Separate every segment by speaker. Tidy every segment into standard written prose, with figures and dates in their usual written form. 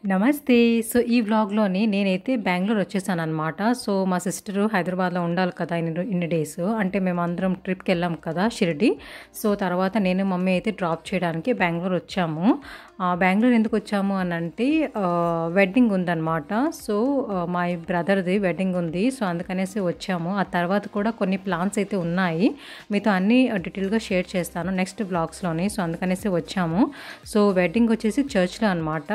Speaker 1: నమస్తే. సో, ఈ వ్లాగ్‌లోని నేనైతే బెంగుళూరు వచ్చేసాననమాట. సో, మా సిస్టరు హైదరాబాద్‌లో ఉండాలి కదా! ఇన్ని డేస్. అంటే మేమందరం ట్రిప్‌కెళ్ళాం కదా! షిరిడి. సో, తర్వాత నేను, మమ్మీ అయితే డ్రాప్ చేయడానికి బెంగుళూరు వచ్చాము. బెంగుళూరు ఎందుకొచ్చాము అనంటే వెడ్డింగ్ ఉందనమాట. సో, మా బ్రదర్‌ది వెడ్డింగ్ ఉంది. సో, అందుకనేసి వచ్చాము. ఆ తర్వాత కూడా కొన్ని ప్లాన్స్ అయితే ఉన్నాయి. మీతో అన్నీ డీటెయిల్‌గా షేర్ చేస్తాను నెక్స్ట్ వ్లాగ్స్‌లోని. సో, అందుకనేసి వచ్చాము. సో, వెడ్డింగ్ వచ్చేసి చర్చ్‌లో అనమాట.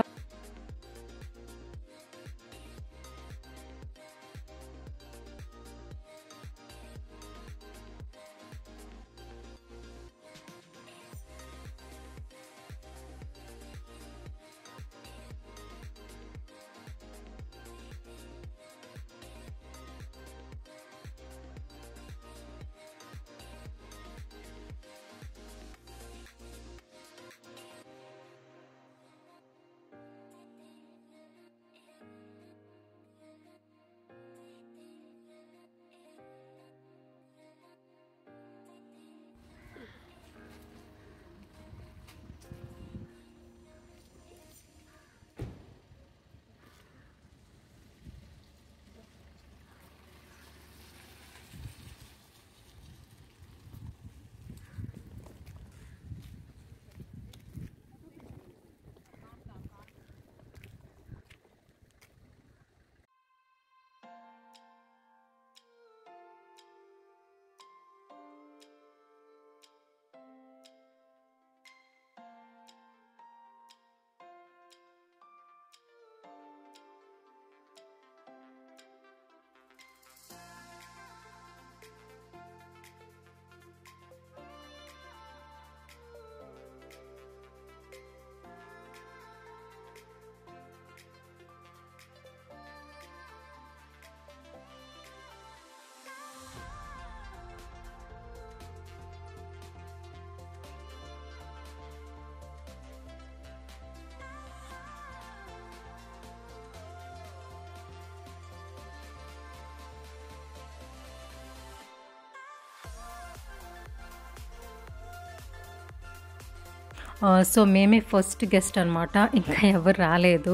Speaker 1: సో, మేమే ఫస్ట్ గెస్ట్ అనమాట. ఇంకా ఎవరు రాలేదు.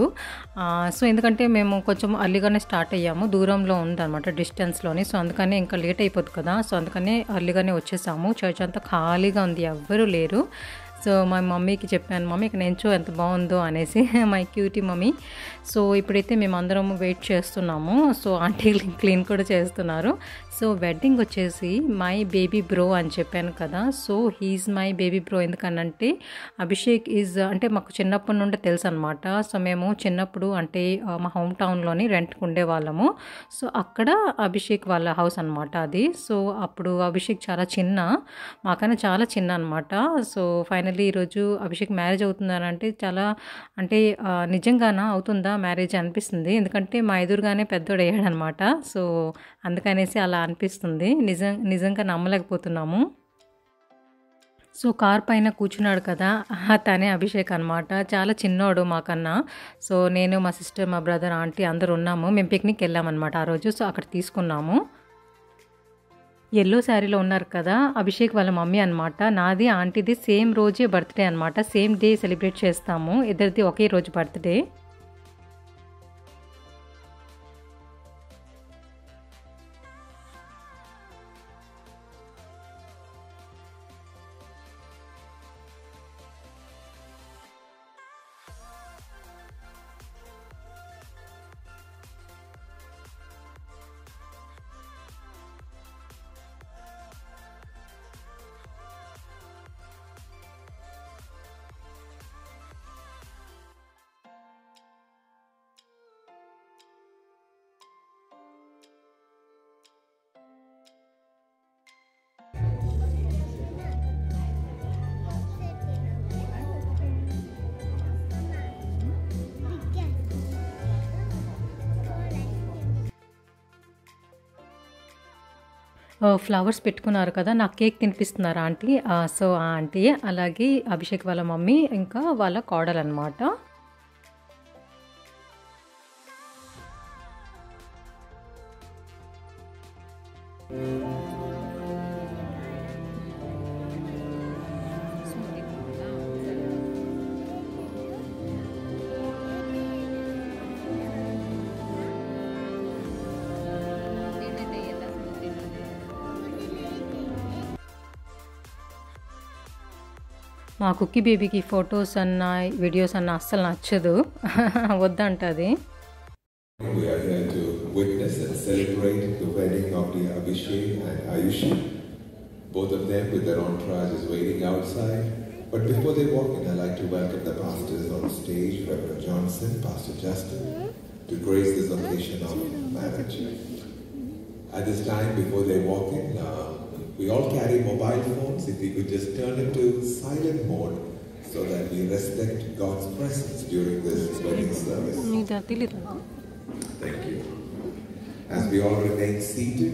Speaker 1: సో, ఎందుకంటే మేము కొంచెం అర్లీగానే స్టార్ట్ అయ్యాము. దూరంలో ఉందనమాట డిస్టెన్స్‌లోని. సో, అందుకని ఇంకా లేట్ అయిపోద్ది కదా! సో, అందుకని అర్లీగానే వచ్చేసాము. చర్చ్ అంతా ఖాళీగా ఉంది. ఎవ్వరూ లేరు. సో, మా మమ్మీకి చెప్పాను, మమ్మీ ఇక్కడ నించో ఎంత బాగుందో అనేసి. My cutie mummy. సో, ఇప్పుడైతే మేమందరం వెయిట్ చేస్తున్నాము. సో, ఆంటీ క్లీన్ కూడా చేస్తున్నారు. సో, వెడ్డింగ్ వచ్చేసి మై బేబీ బ్రో అని చెప్పాను కదా! So, he is my baby bro. ఎందుకనంటే అభిషేక్ ఈజ్ అంటే మాకు చిన్నప్పటి నుండి తెలుసు అనమాట. సో, మేము చిన్నప్పుడు అంటే మా హోమ్ టౌన్‌లోని రెంట్‌కి ఉండేవాళ్ళము. సో, అక్కడ అభిషేక్ వాళ్ళ హౌస్ అనమాట అది. సో, అప్పుడు అభిషేక్ చాలా చిన్న, మాకన్నా చాలా చిన్న అనమాట. సో, ఫైనల్లీ ఈరోజు అభిషేక్ మ్యారేజ్ అవుతుందనంటే చాలా అంటే నిజంగానా అవుతుందా మ్యారేజ్ అనిపిస్తుంది. ఎందుకంటే మా ఎదురుగానే పెద్దోడయ్యాడనమాట. సో, అందుకనేసి అలా అనిపిస్తుంది. నిజంగా నమ్మలేకపోతున్నాము. సో, కార్ పైన కూర్చున్నాడు కదా! తనే అభిషేక్ అనమాట. చాలా చిన్నోడు మాకన్నా. సో, నేను, మా సిస్టర్, మా బ్రదర్, ఆంటీ అందరూ ఉన్నాము. మేము పిక్నిక్ వెళ్ళామనమాట ఆ రోజు. సో, అక్కడ తీసుకున్నాము. యెల్లో శారీలో ఉన్నారు కదా! అభిషేక్ వాళ్ళ మమ్మీ అనమాట. నాది, ఆంటీది సేమ్ రోజే బర్త్‌డే అనమాట. సేమ్ డే సెలబ్రేట్ చేస్తాము. ఇద్దరిది ఒకే రోజు బర్త్‌డే. ఫ్లవర్స్ పెట్టుకున్నారు కదా! నాకు కేక్ తినిపిస్తున్నారు ఆంటీ. సో, ఆ ఆంటీ అలాగే అభిషేక్ వాళ్ళ మమ్మీ ఇంకా వాళ్ళ కోడలనమాట. మా కుక్కీ బేబీకి ఫొటోస్ అన్నా వీడియోస్ అన్నా అస్సలు నచ్చదు, వద్దంటది.
Speaker 2: We are here to witness and celebrate the wedding of the Abhishek and Ayushi. Both of them with their entourage is waiting outside. But before they walk in, I'd like to welcome the pastors on stage, Reverend Johnson, Pastor Justin, to grace this occasion of marriage. At this time, before they walk in, we all carry mobile phones. If we could just turn it to silent mode so that we respect God's presence during this wedding service. Thank you. As we all remain seated,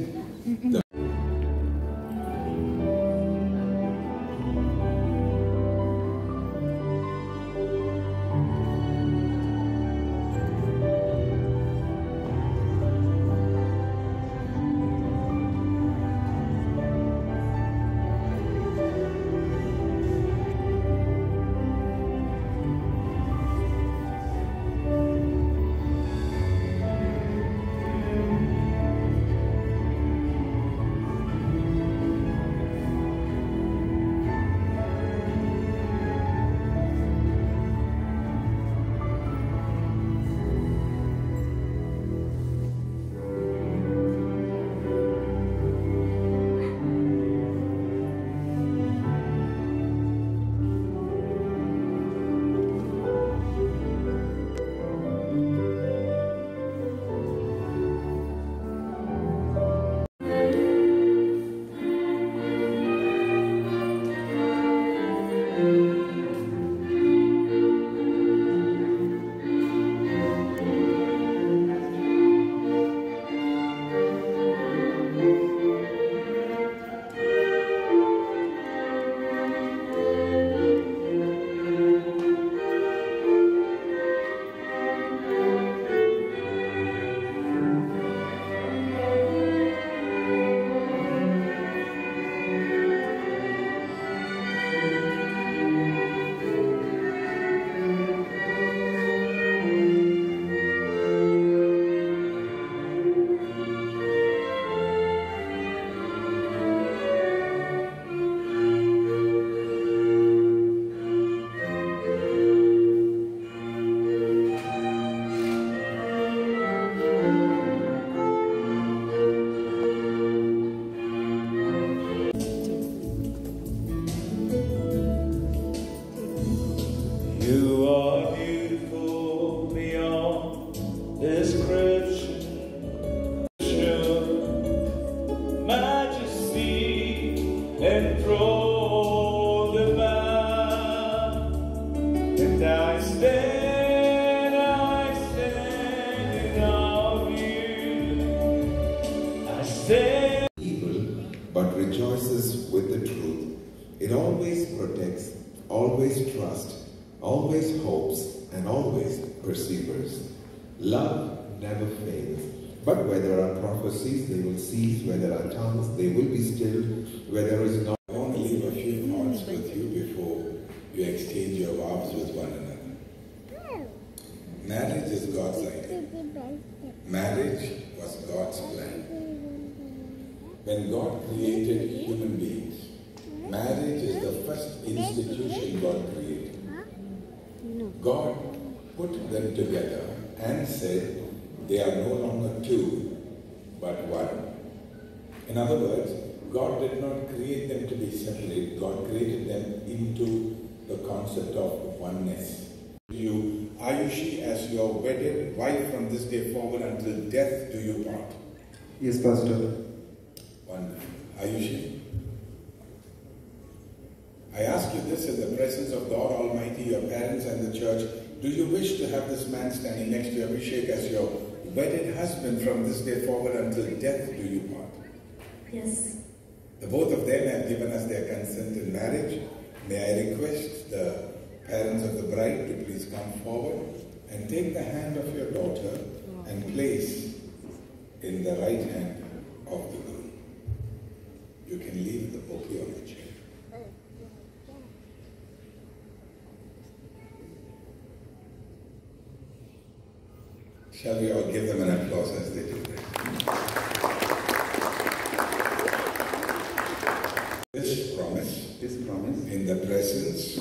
Speaker 2: but rejoices with the truth. It always protects, always trusts, always hopes, and always perseveres. Love never fails. But where there are prophecies, they will cease. Where there are tongues, they will be stilled. Where there is no... I want to leave a few thoughts with you before you exchange your vows with one another. Marriage is God's idea. Marriage was God's plan. When God created human beings, marriage is the first institution God created. God put them together and said they are no longer two, but one. In other words, God did not create them to be separate. God created them into the concept of oneness. You, Ayushi, as your wedded wife from this day forward until death do you part.
Speaker 3: Yes, Pastor.
Speaker 2: Wonderful. Ayushi, I ask you this in the presence of God Almighty, your parents and the church. Do you wish to have this man standing next to Abhishek as your wedded husband from this day forward until death do you part?
Speaker 4: Yes.
Speaker 2: The both of them have given us their consent in marriage. May I request the parents of the bride to please come forward and take the hand of your daughter and place in the right hand of the groom. You can leave the bouquet on the chair. Shall we all give them an applause as they do that? This promise
Speaker 3: This promise
Speaker 2: in the presence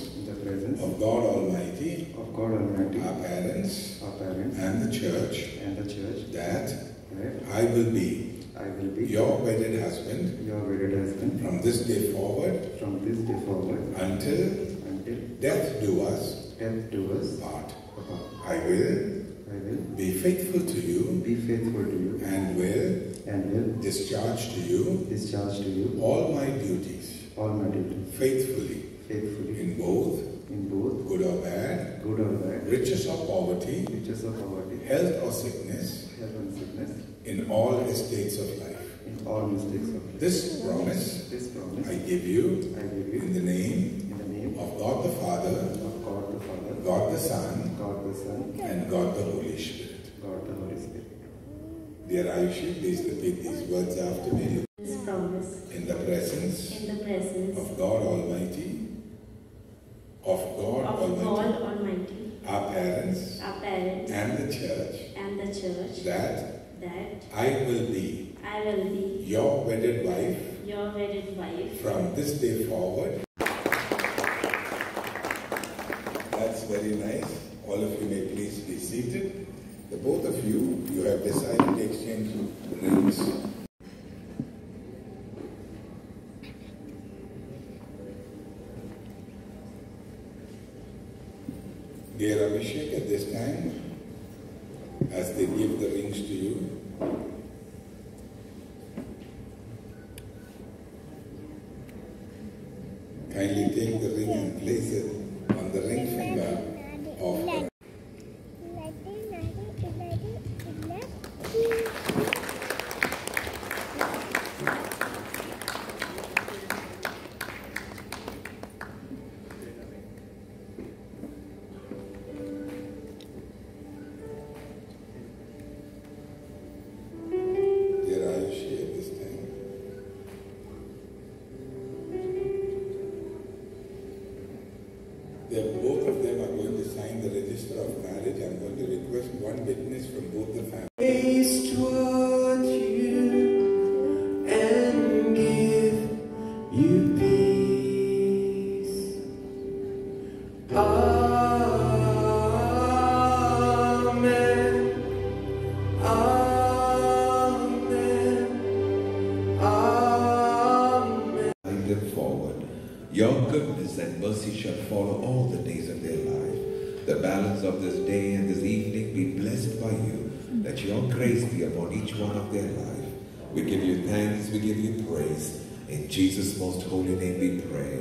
Speaker 3: presence
Speaker 2: of God Almighty,
Speaker 3: of God Almighty,
Speaker 2: our parents, and the church, that I will be your wedded husband from this day forward until death do us part. I will be faithful to you and will discharge to you all my duties faithfully in both good or bad, riches or poverty, health or sickness, in all estates of life. This promise I give you in the name of God the Father, God the Son, and God the Holy Spirit. Dear Ayushi, please repeat these words after me.
Speaker 4: This promise
Speaker 2: In the presence of God Almighty,
Speaker 4: of God Almighty,
Speaker 2: our parents, and the church, that I will be your wedded wife from this day forward. That's very nice. All of you may please be seated. The both of you have decided to exchange rings. Dear Abhishek, at this time, as they give the rings to you, kindly take the ring and place it on the ring finger of her. Dear Ayushi, at this time, both of them are going to sign the register of marriage. I'm going to request one witness from both the families.
Speaker 5: Face toward you and give you peace. Amen. Amen. Amen.
Speaker 2: Guide them forward. Your goodness and mercy shall follow all the days of their life. The balance of this day and this evening be blessed by you, that your grace be upon each one of their life. We give you thanks, we give you praise. In Jesus' most holy name we pray.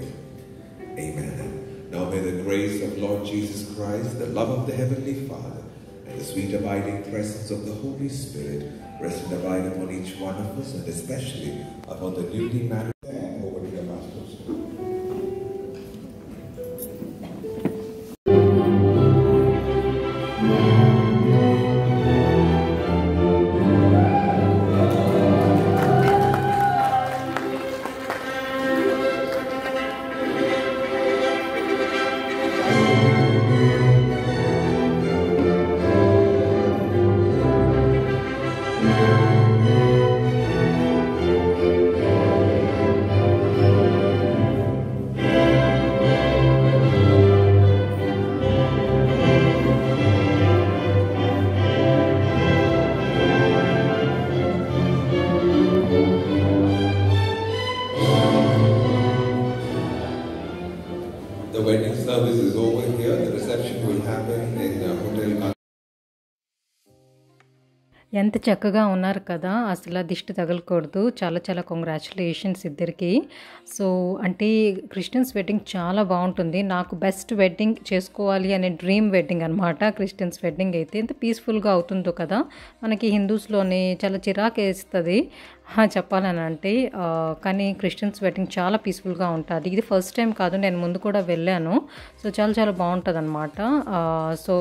Speaker 2: Amen. Now may the grace of Lord Jesus Christ, the love of the Heavenly Father, and the sweet abiding presence of the Holy Spirit rest and abide upon each one of us, and especially upon the newly married. And over to the Master's. The wedding service is over here. The reception will happen in Hotel.
Speaker 1: ఎంత చక్కగా ఉన్నారు కదా, అసలు దిష్టి తగలకూడదు. చాలా చాలా congratulations ఇద్దరికి. So అంటే క్రిస్టియన్స్ వెడ్డింగ్ చాలా బాగుంటుంది. నాకు బెస్ట్ వెడ్డింగ్ చేసుకోవాలి అనే డ్రీమ్ వెడ్డింగ్ అనమాట. క్రిస్టియన్స్ వెడ్డింగ్ అయితే ఎంత పీస్ఫుల్గా అవుతుందో కదా. మనకి హిందూస్లోనే చాలా చిరాకు వేస్తుంది చెప్పాలని అంటే, కానీ క్రిస్టియన్స్ వెడ్డింగ్ చాలా పీస్ఫుల్గా ఉంటుంది. ఇది ఫస్ట్ టైం కాదు, నేను ముందు కూడా వెళ్ళాను. సో చాలా చాలా బాగుంటుంది అనమాట. సో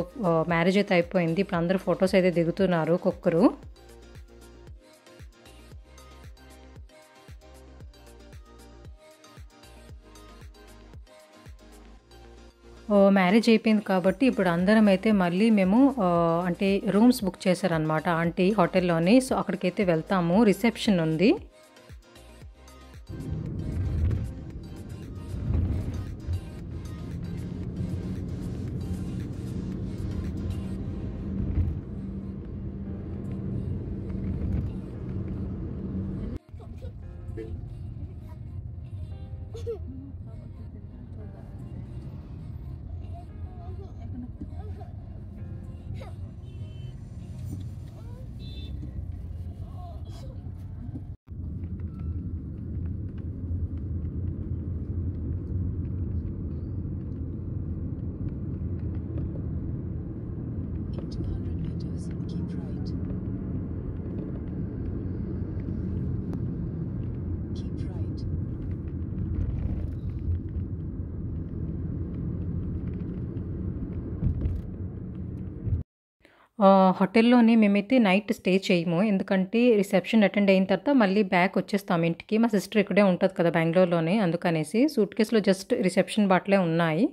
Speaker 1: మ్యారేజ్ అయితే అయిపోయింది. ఇప్పుడు అందరూ ఫొటోస్ అయితే దిగుతున్నారు ఒక్కొక్కరు. మ్యారేజ్ అయిపోయింది కాబట్టి ఇప్పుడు అందరం అయితే మళ్ళీ మేము అంటే రూమ్స్ బుక్ చేశారనమాట ఆంటీ హోటల్లోని. సో అక్కడికైతే వెళ్తాము, రిసెప్షన్ ఉంది.
Speaker 3: 200 meters, keep right. Keep right.
Speaker 1: హోటల్‌లోనే మేమైతే నైట్ స్టే చేయము. ఎందుకంటే రిసెప్షన్ అటెండ్ అయిన తర్వాత మళ్ళీ బ్యాక్ వచ్చేస్తాం ఇంటికి. మా సిస్టర్ ఇక్కడే ఉంటది కదా బెంగుళూరులోనే. అందుకనేసి సూట్ కేస్‌లో జస్ట్ రిసెప్షన్ బట్టలే ఉన్నాయి.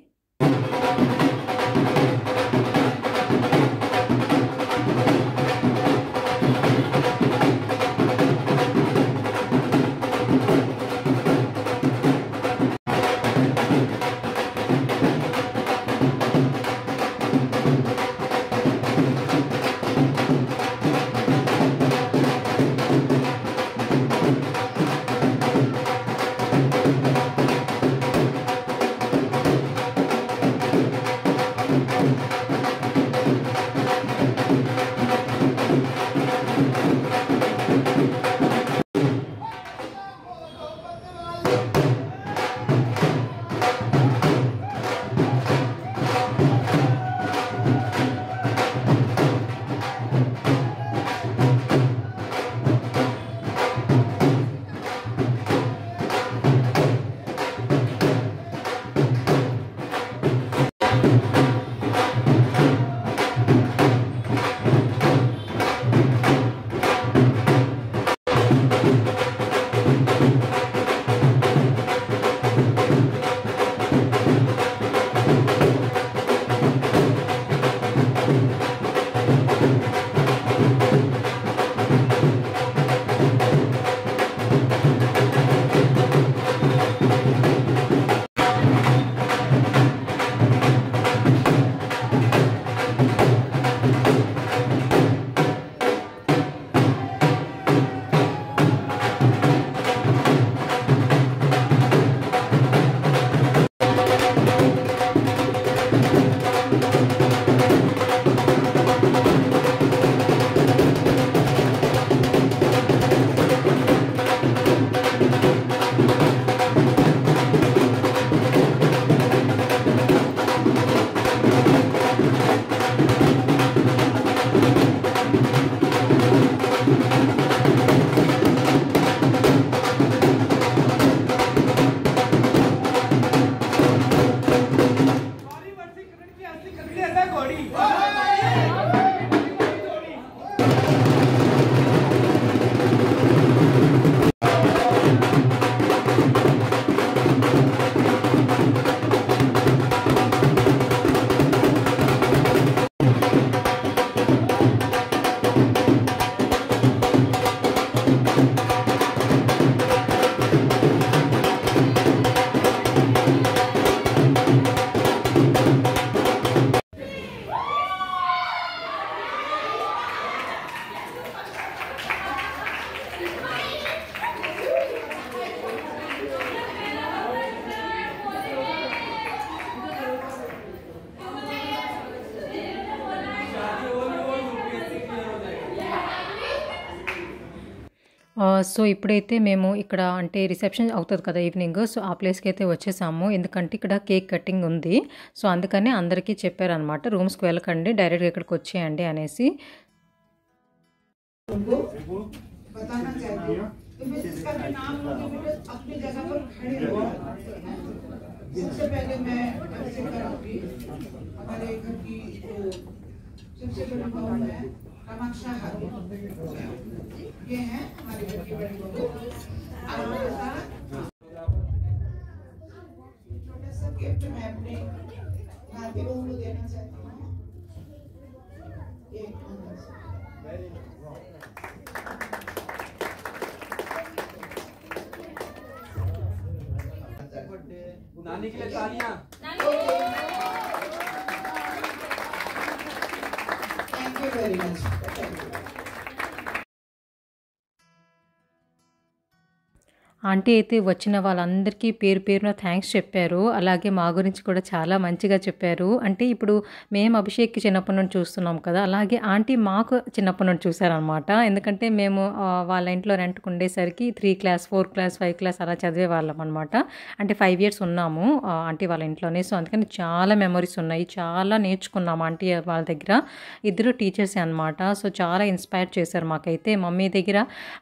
Speaker 1: సో ఇప్పుడైతే మేము ఇక్కడ అంటే రిసెప్షన్ అవుతది కదా ఈవినింగ్. సో ఆ ప్లేస్‌కి అయితే వచ్చేసాము. ఎందుకంటే ఇక్కడ కేక్ కటింగ్ ఉంది. సో అందుకని అందరికీ చెప్పారనమాట. రూమ్స్‌కి వెళ్ళకండి డైరెక్ట్‌గా ఇక్కడికి వచ్చేయండి అనేసి.
Speaker 6: बताना चाहती हूँ तो जिसका भी नाम होगी बेटा अपनी जगह पर खड़े हो सबसे पहले मैं ऐसे कराऊंगी हमारे घर की जो सबसे बड़ी बहू है कामाक्षा हाथी ये है हमारे घर की बड़ी बहू और उनके साथ छोटा सा गिफ्ट मैं अपने नाती बहू को देना चाहती हूँ एक
Speaker 5: नानी के लिए तालियां।
Speaker 6: Thank you very much.
Speaker 1: Aunty అయితే వచ్చిన వాళ్ళందరికీ పేరు పేరున థ్యాంక్స్ చెప్పారు. అలాగే మా గురించి కూడా చాలా మంచిగా చెప్పారు. అంటే ఇప్పుడు మేము అభిషేక్‌కి చిన్నప్పటి నుండి చూస్తున్నాం కదా! అలాగే ఆంటీ మాకు చిన్నప్పటి నుండి చూసారనమాట. ఎందుకంటే మేము వాళ్ళ ఇంట్లో రెంట్‌కి ఉండేసరికి 3 క్లాస్, 4 క్లాస్, 5 క్లాస్ అలా చదివేవాళ్ళం అనమాట. అంటే 5 ఇయర్స్ ఉన్నాము ఆంటీ వాళ్ళ ఇంట్లోనే. సో, అందుకని చాలా మెమోరీస్ ఉన్నాయి. చాలా నేర్చుకున్నాం ఆంటీ వాళ్ళ దగ్గర. ఇద్దరు టీచర్సే అనమాట. సో, చాలా ఇన్‌స్పైర్ చేశారు మాకైతే. మమ్మీ దగ్గర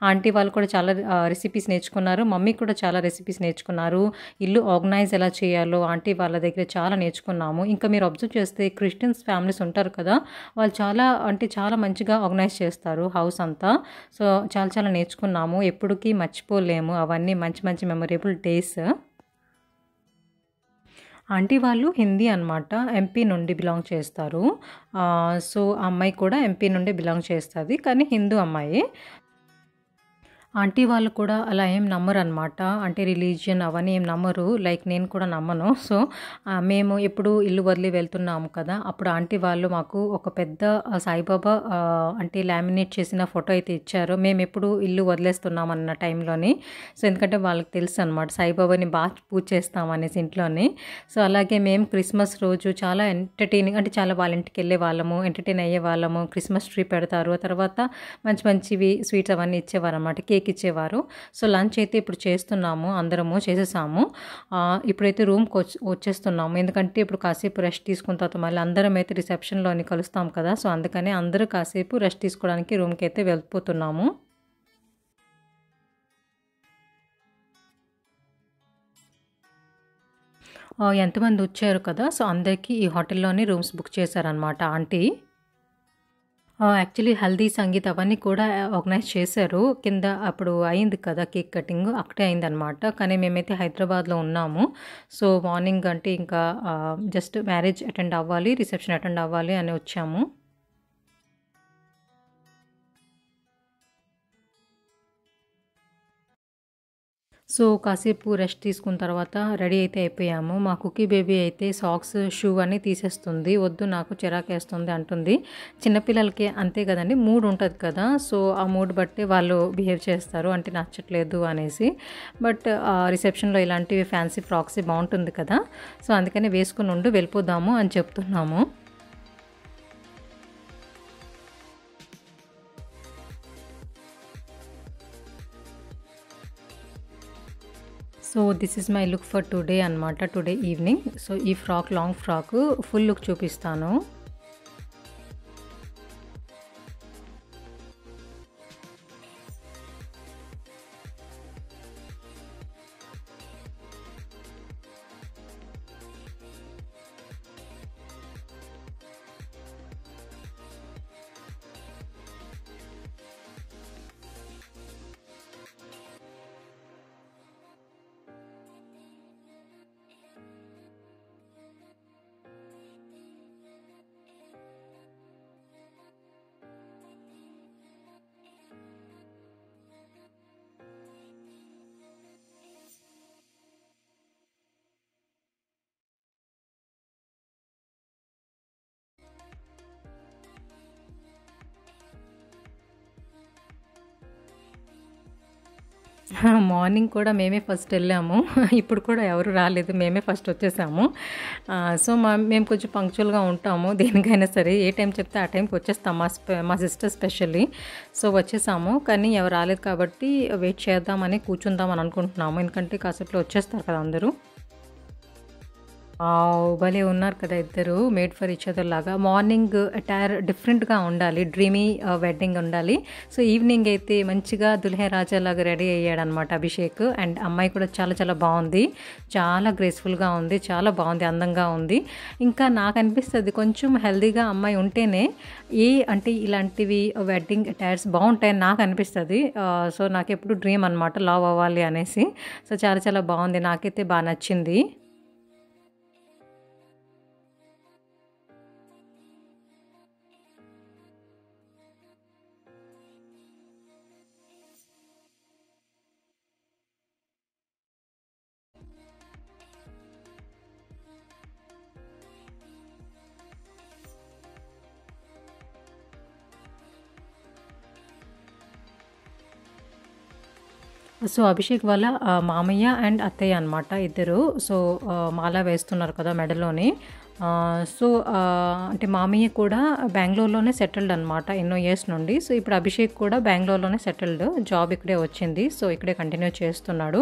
Speaker 1: ఆంటీ వాళ్ళు కూడా చాలా రెసిపీస్ నేర్చుకున్నారు. మమ్మీ కూడా చాలా రెసిపీస్ నేర్చుకున్నారు. ఇల్లు ఆర్గనైజ్ ఎలా చేయాలో ఆంటీ వాళ్ళ దగ్గర చాలా నేర్చుకున్నాము. ఇంకా మీరు అబ్జర్వ్ చేస్తే క్రిస్టియన్స్ ఫ్యామిలీస్ ఉంటారు కదా! వాళ్ళు చాలా అంటే చాలా మంచిగా ఆర్గనైజ్ చేస్తారు హౌస్ అంతా. సో, చాలా చాలా నేర్చుకున్నాము. ఎప్పటికీ మర్చిపోలేము అవన్నీ మంచి మంచి మెమరబుల్ డేస్. ఆంటీ వాళ్ళు హిందీ అనమాట. ఎంపీ నుండి బిలాంగ్ చేస్తారు. సో, ఆ అమ్మాయి కూడా ఎంపీ నుండి బిలాంగ్ చేస్తది. కానీ హిందూ అమ్మాయే. ఆంటీ వాళ్ళు కూడా అలా ఏం నమ్మరనమాట. అంటే రిలీజియన్ అవన్నీ ఏం నమ్మరు. లైక్ నేను కూడా నమ్మను. సో, మేము ఎప్పుడు ఇల్లు వదిలి వెళ్తున్నాము కదా! అప్పుడు ఆంటీ వాళ్ళు మాకు ఒక పెద్ద సాయిబాబా అంటే లామినేట్ చేసిన ఫోటో అయితే ఇచ్చారు. మేమెప్పుడు ఇల్లు వదిలేస్తున్నామన్న టైంలోని. సో, ఎందుకంటే వాళ్ళకి తెలుసనమాట సాయిబాబాని పూజ చేస్తామనేసి ఇంట్లోని. సో, అలాగే మేము క్రిస్మస్ రోజు చాలా ఎంటర్‌టైనింగ్ అంటే చాలా వాళ్ళ ఇంటికెళ్ళేవాళ్ళము, ఎంటర్‌టైన్ అయ్యేవాళ్ళము. క్రిస్మస్ ట్రీ పెడతారు. ఆ తర్వాత మంచి మంచివి స్వీట్స్ అవన్నీ ఇచ్చేవారనమాట. కేక్ ఇచ్చేవారు. సో, లంచ్ అయితే ఇప్పుడు చేస్తున్నాము. అందరము చేసేసాము. ఇప్పుడైతే రూమ్‌కి వచ్చేస్తున్నాము. ఎందుకంటే ఇప్పుడు కాసేపు రెస్ట్ తీసుకున్న తర్వాత మళ్ళీ అందరం అయితే రిసెప్షన్‌లోని కలుస్తాం కదా! సో, అందుకని అందరూ కాసేపు రెస్ట్ తీసుకోవడానికి రూమ్‌కి అయితే వెళ్ళిపోతున్నాము. ఎంతమంది వచ్చారు కదా! సో, అందరికీ ఈ హోటల్‌లోనే రూమ్స్ బుక్ చేశారనమాట ఆంటీ. యాక్చువల్లీ హల్దీ, సంగీత్ అవన్నీ కూడా ఆర్గనైజ్ చేశారు. కింద అప్పుడు అయింది కదా కేక్ కటింగ్ అక్కడే అయిందనమాట. కానీ మేమైతే హైదరాబాద్‌లో ఉన్నాము. సో, మార్నింగ్ అంటే ఇంకా జస్ట్ మ్యారేజ్ అటెండ్ అవ్వాలి, రిసెప్షన్ అటెండ్ అవ్వాలి అని వచ్చాము. సో, కాసేపు రెస్ట్ తీసుకున్న తర్వాత రెడీ అయితే అయిపోయాము. మా కుకీ బేబీ అయితే సాక్స్, షూ అన్నీ తీసేస్తుంది. వద్దు నాకు చిరాకేస్తుంది అంటుంది. చిన్నపిల్లలకి అంతే కదండీ మూడ్ ఉంటది కదా! సో, ఆ మూడ్ బట్టి వాళ్ళు బిహేవ్ చేస్తారు. అంటే నచ్చట్లేదు అనేసి. బట్ రిసెప్షన్‌లో ఇలాంటివి ఫ్యాన్సీ ఫ్రాక్సే బావుంటుంది కదా! సో, అందుకని వేసుకొని ఉండు వెళ్ళిపోదాము అని చెప్తున్నాము. So, this is my look for today అనమాట. Today evening. సో, ఈ frock long frock full look చూపిస్తాను. మార్నింగ్ కూడా మేమే ఫస్ట్ వెళ్ళాము. ఇప్పుడు కూడా ఎవరు రాలేదు. మేమే ఫస్ట్ వచ్చేసాము. సో, మేము కొంచెం పంక్చువల్‌గా ఉంటాము. దేనికైనా సరే ఏ టైం చెప్తే ఆ టైంకి వచ్చేస్తాం. మా సిస్టర్ స్పెషల్లీ. సో, వచ్చేసాము. కానీ ఎవరు రాలేదు కాబట్టి వెయిట్ చేద్దామని కూర్చుందామని అనుకుంటున్నాము. ఎందుకంటే కాసేపులో వచ్చేస్తారు కదా అందరూ. భలే ఉన్నారు కదా ఇద్దరు. మేడ్ ఫర్ ఈచ్ అదర్ లాగా. మార్నింగ్ అటైర్ డిఫరెంట్‌గా ఉండాలి. డ్రీమీ వెడ్డింగ్ ఉండాలి. సో, ఈవినింగ్ అయితే మంచిగా దుల్హే రాజా లాగా రెడీ అయ్యాడనమాట అభిషేక్. అండ్ అమ్మాయి కూడా చాలా చాలా బాగుంది. చాలా గ్రేస్‌ఫుల్‌గా ఉంది. చాలా బాగుంది. అందంగా ఉంది. ఇంకా నాకు అనిపిస్తది కొంచెం హెల్తీగా అమ్మాయి ఉంటేనే అంటే ఇలాంటివి వెడ్డింగ్ అటైర్స్ బాగుంటాయని నాకు అనిపిస్తది. సో, నాకెప్పుడు డ్రీమ్ అనమాట లవ్ అవ్వాలి అనేసి. సో, చాలా చాలా బాగుంది. నాకైతే బాగా నచ్చింది. సో అభిషేక్ వాళ్ళ మామయ్య అండ్ అత్తయ్య అనమాట ఇద్దరు. సో మాల వేస్తున్నారు కదా మెడలోని. సో అంటే మామయ్య కూడా బెంగళూరులోనే సెటిల్డ్ అనమాట ఎన్నో ఇయర్స్ నుండి. సో ఇప్పుడు అభిషేక్ కూడా బెంగళూరులోనే సెటిల్డ్, జాబ్ ఇక్కడే వచ్చింది. సో ఇక్కడే కంటిన్యూ చేస్తున్నాడు.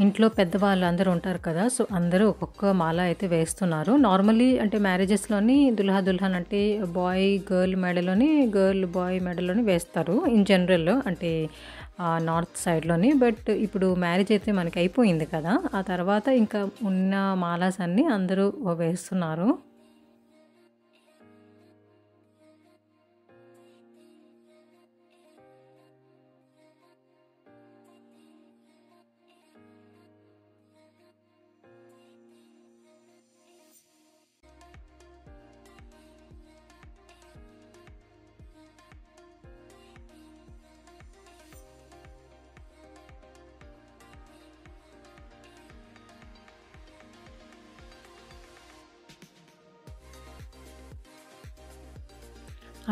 Speaker 1: ఇంట్లో పెద్దవాళ్ళు అందరూ ఉంటారు కదా, సో అందరూ ఒక్కొక్క మాల అయితే వేస్తున్నారు. నార్మల్లీ అంటే మ్యారేజెస్లోని దుల్హన్ అంటే బాయ్ గర్ల్ మెడలోని, గర్ల్ బాయ్ మెడలోని వేస్తారు ఇన్ జనరల్, అంటే నార్త్ సైడ్లోని. బట్ ఇప్పుడు మ్యారేజ్ అయితే మనకి అయిపోయింది కదా, ఆ తర్వాత ఇంకా ఉన్న మాలాస్ అన్నీ అందరూ వేస్తున్నారు.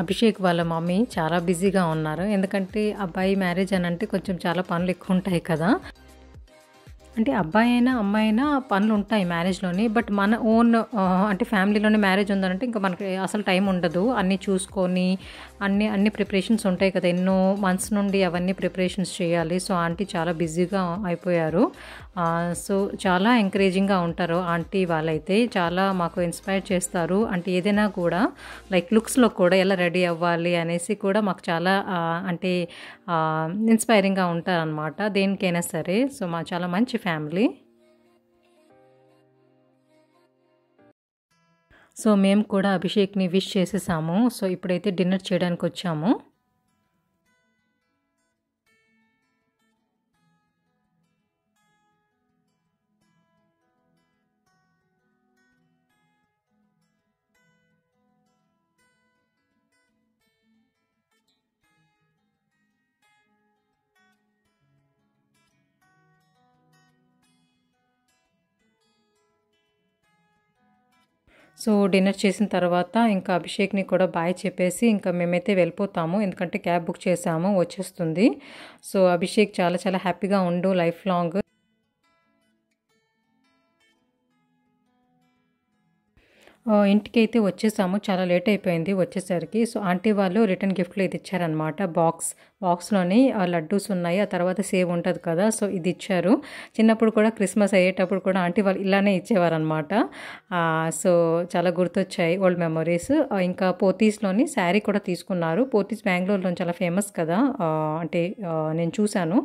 Speaker 1: అభిషేక్ వాళ్ళ మమ్మీ చాలా బిజీగా ఉన్నారు. ఎందుకంటే అబ్బాయి మ్యారేజ్ అని అంటే కొంచెం చాలా పనులు ఎక్కువ ఉంటాయి కదా. అంటే అబ్బాయి అయినా అమ్మాయి అయినా పనులు ఉంటాయి మ్యారేజ్లోని. బట్ మన ఓన్ అంటే ఫ్యామిలీలోనే మ్యారేజ్ ఉందంటే ఇంకా మనకి అసలు టైం ఉండదు. అన్నీ చూసుకొని అన్ని ప్రిపరేషన్స్ ఉంటాయి కదా, ఎన్నో మంత్స్ నుండి అవన్నీ ప్రిపరేషన్స్ చేయాలి. సో ఆంటీ చాలా బిజీగా అయిపోయారు. సో చాలా ఎంకరేజింగ్గా ఉంటారు ఆంటీ వాళ్ళైతే, చాలా మాకు ఇన్స్పైర్ చేస్తారు. అంటే ఏదైనా కూడా లైక్ లుక్స్లో కూడా ఎలా రెడీ అవ్వాలి అనేసి కూడా మాకు చాలా అంటే ఇన్స్పైరింగ్గా ఉంటారనమాట దేనికైనా సరే. సో మా చాలా మంచి ఫ్యామిలీ. సో మేము కూడా అభిషేక్ని విష్ చేసేసాము. సో ఇప్పుడైతే డిన్నర్ చేయడానికి వచ్చాము. సో డిన్నర్ చేసిన తర్వాత ఇంకా అభిషేక్ని కూడా బాయ్ చెప్పేసి ఇంకా మేమైతే వెళ్ళిపోతాము. ఎందుకంటే క్యాబ్ బుక్ చేసాము, వచ్చేస్తుంది. సో అభిషేక్ చాలా చాలా హ్యాపీగా ఉండు లైఫ్ లాంగ్. ఇంటికి అయితే వచ్చేసాము, చాలా లేట్ అయిపోయింది వచ్చేసరికి. సో ఆంటీ వాళ్ళు రిటర్న్ గిఫ్ట్లో ఇది ఇచ్చారనమాట. బాక్స్లోని లడ్డూస్ ఉన్నాయి, ఆ తర్వాత సేవ్ ఉంటుంది కదా, సో ఇది ఇచ్చారు. చిన్నప్పుడు కూడా క్రిస్మస్ అయ్యేటప్పుడు కూడా ఆంటీ వాళ్ళు ఇలానే ఇచ్చేవారనమాట. సో చాలా గుర్తొచ్చాయి ఓల్డ్ మెమరీస్. ఇంకా పోతీస్లోని శారీ కూడా తీసుకున్నారు. పోతీస్ బెంగళూరులో చాలా ఫేమస్ కదా, అంటే నేను చూశాను.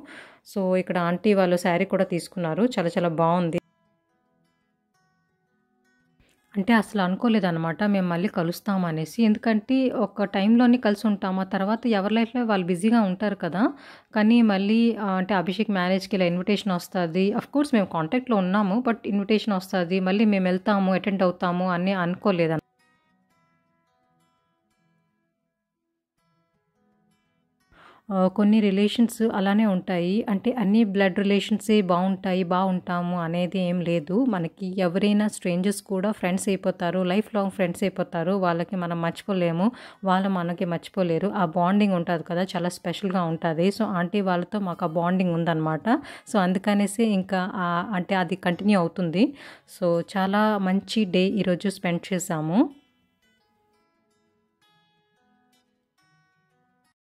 Speaker 1: సో ఇక్కడ ఆంటీ వాళ్ళు శారీ కూడా తీసుకున్నారు, చాలా చాలా బాగుంది. అంటే అసలు అనుకోలేదనమాట మేము మళ్ళీ కలుస్తాం అనేసి. ఎందుకంటే ఒక టైంలోనే కలిసి ఉంటాము, ఆ తర్వాత ఎవరి లైఫ్లో వాళ్ళు బిజీగా ఉంటారు కదా. కానీ మళ్ళీ అంటే అభిషేక్ మ్యారేజ్కి ఇలా ఇన్విటేషన్ వస్తుంది. అఫ్కోర్స్ మేము కాంటాక్ట్లో ఉన్నాము, బట్ ఇన్విటేషన్ వస్తుంది, మళ్ళీ మేము వెళ్తాము, అటెండ్ అవుతాము అని అనుకోలేదు. కొన్ని రిలేషన్స్ అలానే ఉంటాయి. అంటే అన్ని బ్లడ్ రిలేషన్సే బాగుంటాము అనేది ఏం లేదు. మనకి ఎవరైనా స్ట్రేంజర్స్ కూడా ఫ్రెండ్స్ అయిపోతారు, లైఫ్ లాంగ్ ఫ్రెండ్స్ అయిపోతారు. వాళ్ళకి మనం మర్చిపోలేము, వాళ్ళు మనకి మర్చిపోలేరు. ఆ బాండింగ్ ఉంటుంది కదా, చాలా స్పెషల్గా ఉంటుంది. సో ఆంటీ వాళ్ళతో మాకు ఆ బాండింగ్ ఉందన్నమాట. సో అందుకనేసి ఇంకా అంటే అది కంటిన్యూ అవుతుంది. సో చాలా మంచి డే ఈరోజు స్పెండ్ చేసాము.